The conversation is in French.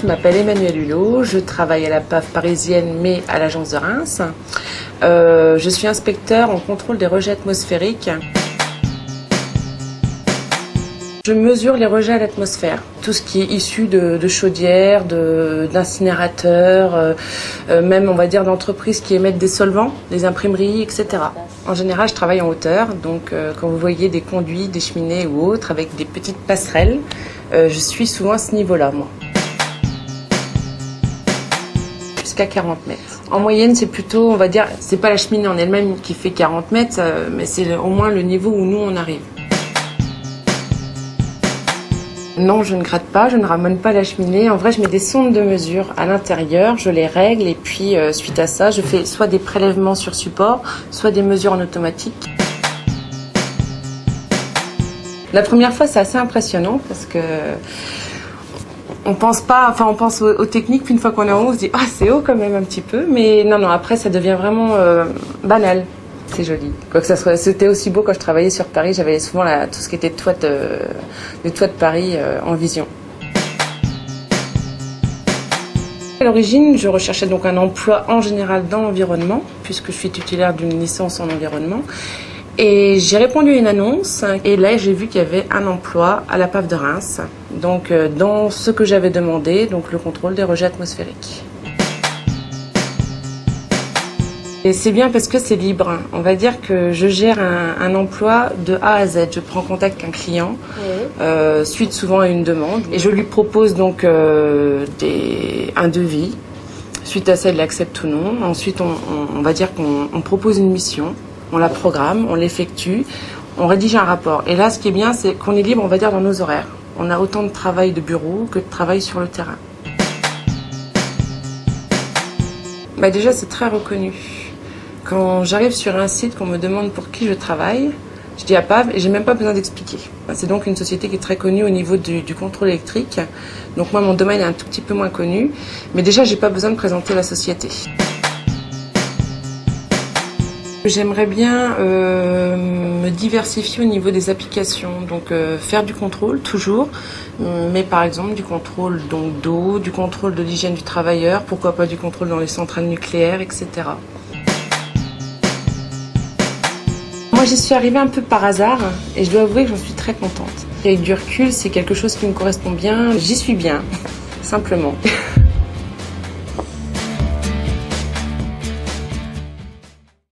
je m'appelle Emmanuelle Hulot, je travaille à la PAF parisienne mais à l'agence de Reims. Je suis inspecteur en contrôle des rejets atmosphériques. Je mesure les rejets à l'atmosphère, tout ce qui est issu de chaudières, d'incinérateurs, même on va dire d'entreprises qui émettent des solvants, des imprimeries, etc. En général, je travaille en hauteur, donc quand vous voyez des conduits, des cheminées ou autres avec des petites passerelles, je suis souvent à ce niveau-là, moi. Jusqu'à 40 mètres. En moyenne, c'est plutôt, on va dire, c'est pas la cheminée en elle-même qui fait 40 mètres, mais c'est au moins le niveau où nous on arrive. Non, je ne gratte pas, je ne ramène pas la cheminée. En vrai, je mets des sondes de mesure à l'intérieur, je les règle et puis suite à ça, je fais soit des prélèvements sur support, soit des mesures en automatique. La première fois, c'est assez impressionnant parce que on pense pas, enfin on pense aux techniques, puis une fois qu'on est en haut, on se dit ah c'est haut quand même un petit peu, mais non, après ça devient vraiment banal. C'est joli. Quoi que ça soit, c'était aussi beau quand je travaillais sur Paris. J'avais souvent tout ce qui était les toits de Paris en vision. À l'origine, je recherchais donc un emploi en général dans l'environnement, puisque je suis titulaire d'une licence en environnement. Et j'ai répondu à une annonce, et là j'ai vu qu'il y avait un emploi à la PAF de Reims, donc dans ce que j'avais demandé, donc le contrôle des rejets atmosphériques. Et c'est bien parce que c'est libre. On va dire que je gère un emploi de A à Z. Je prends contact avec un client, suite souvent à une demande, et je lui propose donc un devis. Suite à ça, il l'accepte ou non. Ensuite, on va dire qu'on propose une mission, on la programme, on l'effectue, on rédige un rapport. Et là, ce qui est bien, c'est qu'on est libre, on va dire, dans nos horaires. On a autant de travail de bureau que de travail sur le terrain. Bah déjà, c'est très reconnu. Quand j'arrive sur un site, qu'on me demande pour qui je travaille, je dis à PAF et j'ai même pas besoin d'expliquer. C'est donc une société qui est très connue au niveau du contrôle électrique. Donc moi, mon domaine est un tout petit peu moins connu, mais déjà, j'ai pas besoin de présenter la société. J'aimerais bien me diversifier au niveau des applications, donc faire du contrôle toujours, mais par exemple du contrôle d'eau, du contrôle de l'hygiène du travailleur, pourquoi pas du contrôle dans les centrales nucléaires, etc. Moi, j'y suis arrivée un peu par hasard et je dois avouer que j'en suis très contente. Avec du recul, c'est quelque chose qui me correspond bien. J'y suis bien, simplement.